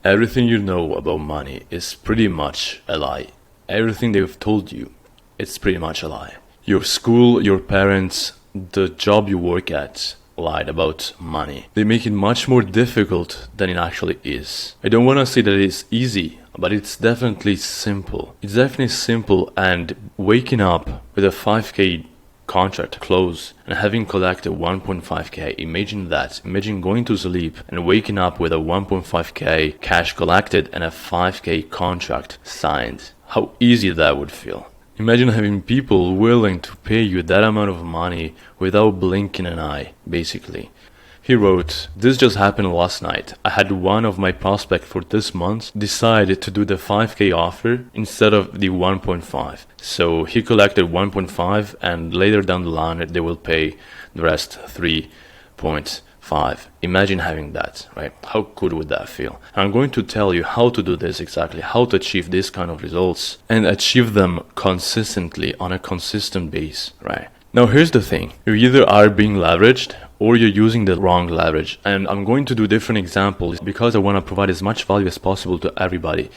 Everything you know about money is pretty much a lie. Everything they've told you, it's pretty much a lie. Your school, your parents, the job you work at lied about money. They make it much more difficult than it actually is. I don't want to say that it's easy, but it's definitely simple. It's definitely simple, and waking up with a 5k contract close and having collected 1.5k, imagine that. Imagine going to sleep and waking up with a 1.5k cash collected and a 5k contract signed. How easy that would feel. Imagine having people willing to pay you that amount of money without blinking an eye, basically. He wrote, "This just happened last night. I had one of my prospects for this month decided to do the 5k offer instead of the 1.5. So he collected 1.5 and later down the line they will pay the rest 3.5. Imagine having that, right? How good would that feel? And I'm going to tell you how to do this exactly, how to achieve this kind of results and achieve them consistently on a consistent base, right? Now here's the thing, you either are being leveraged or you're using the wrong leverage. And I'm going to do different examples because I want to provide as much value as possible to everybody.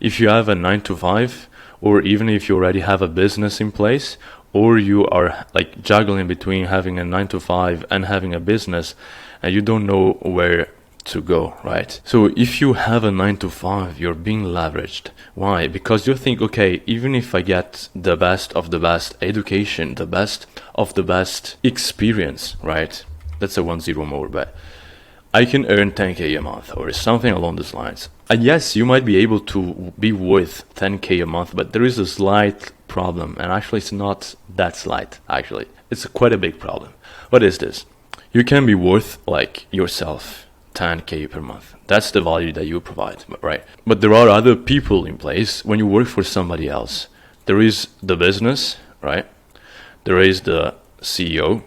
If you have a 9 to 5, or even if you already have a business in place, or you are like juggling between having a 9 to 5 and having a business and you don't know where to go, right? So if you have a 9 to 5, you're being leveraged. Why? Because you think, okay, even if I get the best of the best education, the best of the best experience, right? That's a 1-0 more, but I can earn 10k a month or something along those lines. And yes, you might be able to be worth 10k a month, but there is a slight problem, and actually it's not that slight, actually. It's quite a big problem. What is this? You can be worth, like yourself, 10k per month. That's the value that you provide, right? But there are other people in place when you work for somebody else. There is the business, right? There is the CEO,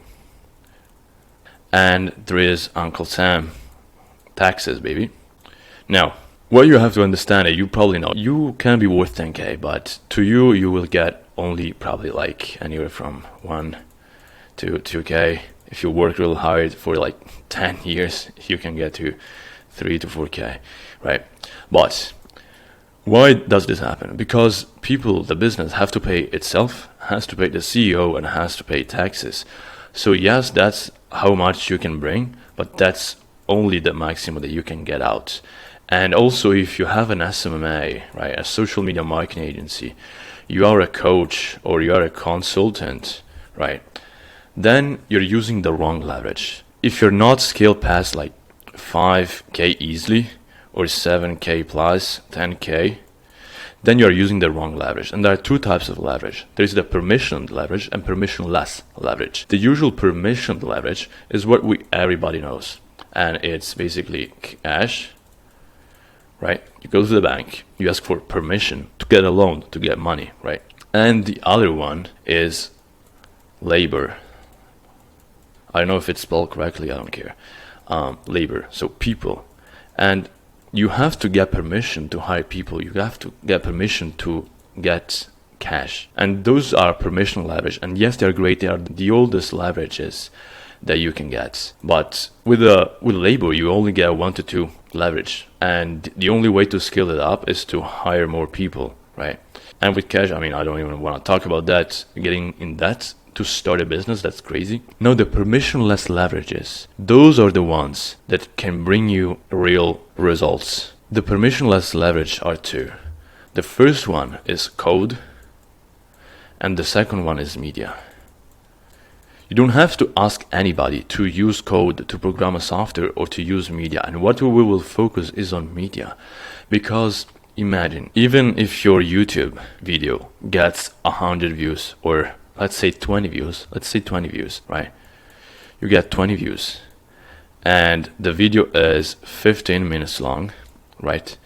and there is Uncle Sam. Taxes, baby. Now, what you have to understand, you probably know, you can be worth 10k, but to you, you will get only probably like anywhere from 1 to 2k. If you work real hard for like 10 years, you can get to 3 to 4k, right? But why does this happen? Because people, the business, have to pay itself, has to pay the CEO, and has to pay taxes. So yes, that's how much you can bring, but that's only the maximum that you can get out. And also, if you have an smma, right, a social media marketing agency, you are a coach or you are a consultant, right, then you're using the wrong leverage. If you're not scaled past like 5k easily or 7k plus 10k, then you're using the wrong leverage. And there are two types of leverage. There's the permissioned leverage and permissionless leverage. The usual permissioned leverage is what everybody knows, and it's basically cash, right? You go to the bank, you ask for permission to get a loan, to get money, right? And the other one is labor. I don't know if it's spelled correctly, I don't care. Labor, so people. And you have to get permission to hire people. You have to get permission to get cash. And those are permission leverage. And yes, they're great. They are the oldest leverages that you can get. But with labor, you only get 1 to 2 leverage. And the only way to scale it up is to hire more people, right? And with cash, I mean, I don't even want to talk about that. Getting in debt to start a business, that's crazy. Now, the permissionless leverages, those are the ones that can bring you real results. The permissionless leverage are two. The first one is code, and the second one is media. You don't have to ask anybody to use code to program a software or to use media. And what we will focus is on media. Because imagine, even if your YouTube video gets 100 views, or let's say 20 views, right? You get 20 views and the video is 15 minutes long, right?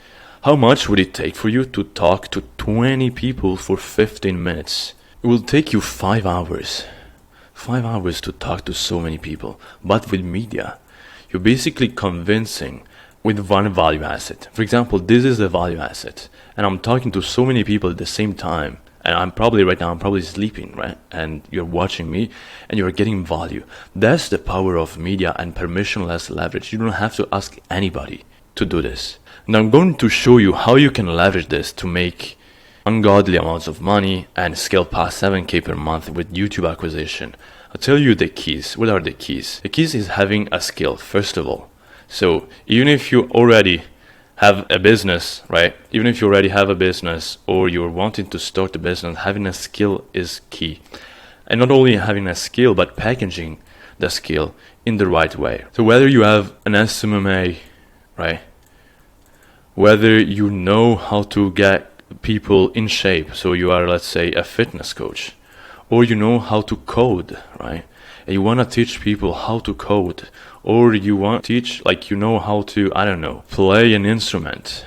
How much would it take for you to talk to 20 people for 15 minutes? It will take you 5 hours. 5 hours to talk to so many people. But with media, you're basically convincing with one value asset. For example, this is a value asset and I'm talking to so many people at the same time. And I'm probably sleeping, right? And you're watching me and you're getting value. That's the power of media and permissionless leverage. You don't have to ask anybody to do this. And I'm going to show you how you can leverage this to make ungodly amounts of money and scale past 7K per month with YouTube acquisition. I'll tell you the keys. What are the keys? The keys is having a skill, first of all. So even if you already have a business, right? Even if you already have a business or you're wanting to start a business, having a skill is key. And not only having a skill, but packaging the skill in the right way. So whether you have an smma, right? Whether you know how to get people in shape, so you are, let's say, a fitness coach, or you know how to code, right? And you want to teach people how to code, or you want to teach, like, you know how to, I don't know, play an instrument.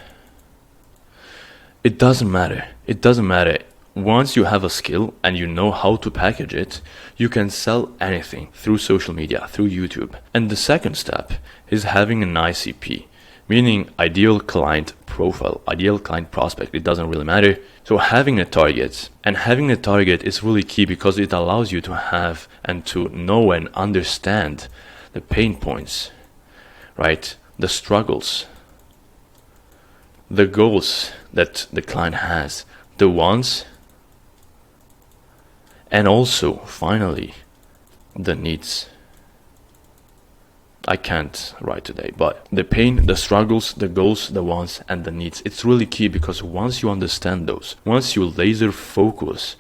It doesn't matter. It doesn't matter. Once you have a skill and you know how to package it, you can sell anything through social media, through YouTube. And the second step is having an ICP, meaning ideal client profile, ideal client prospect. It doesn't really matter. So having a target, and having a target is really key because it allows you to have and to know and understand the pain points, right? The struggles, the goals that the client has, the wants, and also, finally, the needs. I can't write today, but the pain, the struggles, the goals, the wants, and the needs. It's really key because once you understand those, once you laser focus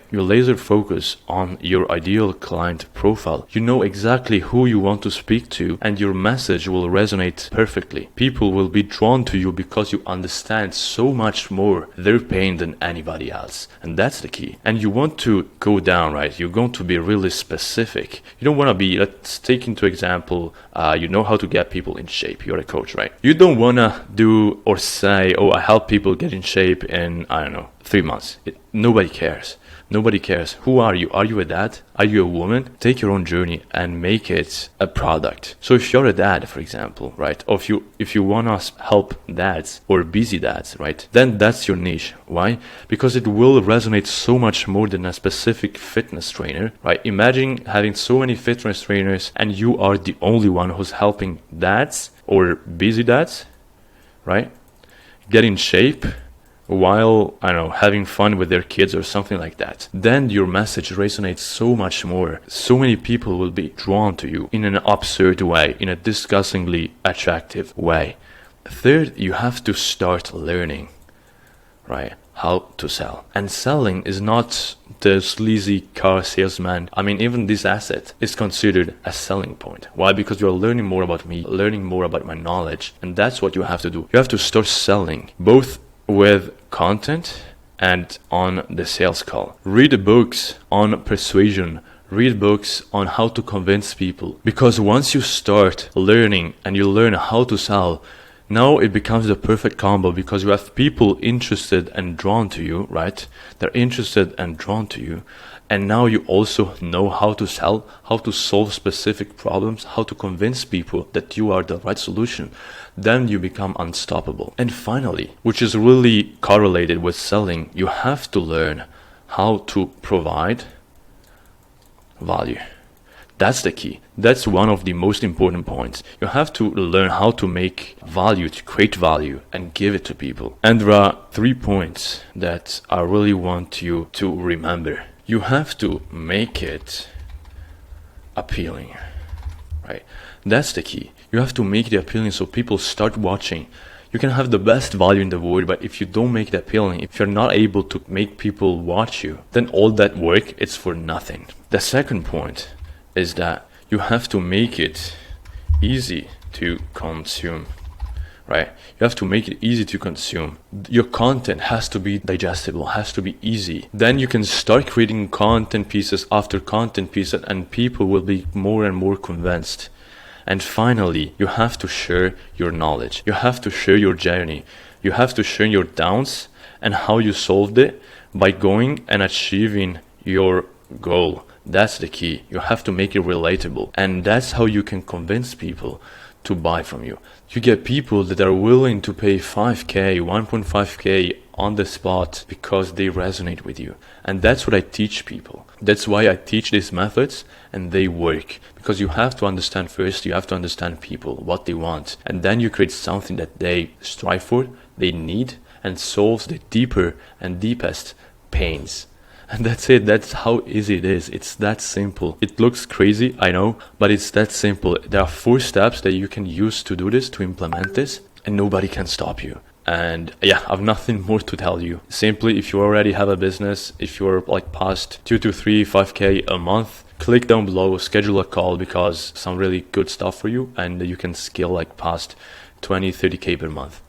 on your ideal client profile, you know exactly who you want to speak to and your message will resonate perfectly. People will be drawn to you because you understand so much more their pain than anybody else. And that's the key. And you want to go down, right? You're going to be really specific. You don't want to be, let's take into example, you know how to get people in shape. You're a coach, right? You don't want to do or say, oh, I help people get in shape in, I don't know, 3 months. Nobody cares. Nobody cares. Who are you? Are you a dad? Are you a woman? Take your own journey and make it a product. So if you're a dad, for example, right? Or if you want to help dads or busy dads, right? Then that's your niche. Why? Because it will resonate so much more than a specific fitness trainer, right? Imagine having so many fitness trainers and you are the only one who's helping dads or busy dads, right? Get in shape while, I don't know, having fun with their kids or something like that. Then your message resonates so much more. So many people will be drawn to you in an absurd way, in a disgustingly attractive way. Third, you have to start learning, right? How to sell. And selling is not the sleazy car salesman. I mean, even this asset is considered a selling point. Why? Because you're learning more about me, learning more about my knowledge. And that's what you have to do. You have to start selling, both with content and on the sales call. Read books on persuasion. Read books on how to convince people. Because once you start learning and you learn how to sell, now it becomes the perfect combo because you have people interested and drawn to you, right? They're interested and drawn to you. And now you also know how to sell, how to solve specific problems, how to convince people that you are the right solution. Then you become unstoppable. And finally, which is really correlated with selling, you have to learn how to provide value. That's the key. That's one of the most important points. You have to learn how to make value, to create value and give it to people. And there are 3 points that I really want you to remember. You have to make it appealing, right? That's the key. You have to make it appealing so people start watching. You can have the best value in the world, but if you don't make it appealing, if you're not able to make people watch you, then all that work is for nothing. The second point is that you have to make it easy to consume, right? You have to make it easy to consume. Your content has to be digestible, has to be easy. Then you can start creating content pieces after content pieces and people will be more and more convinced. And finally, you have to share your knowledge. You have to share your journey. You have to share your downs and how you solved it by going and achieving your goal. That's the key. You have to make it relatable. And that's how you can convince people to buy from you. You get people that are willing to pay 5K, 1.5K on the spot because they resonate with you. And that's what I teach people. That's why I teach these methods, and they work. Because you have to understand first, you have to understand people, what they want. And then you create something that they strive for, they need, and solves the deeper and deepest pains. And that's it. That's how easy it is. It's that simple. It looks crazy, I know, but it's that simple. There are 4 steps that you can use to do this, to implement this, and nobody can stop you. And yeah, I've nothing more to tell you. Simply, if you already have a business, if you're like past 2 to 3, 5K a month, click down below, schedule a call, because some really good stuff for you, and you can scale like past 20, 30K per month.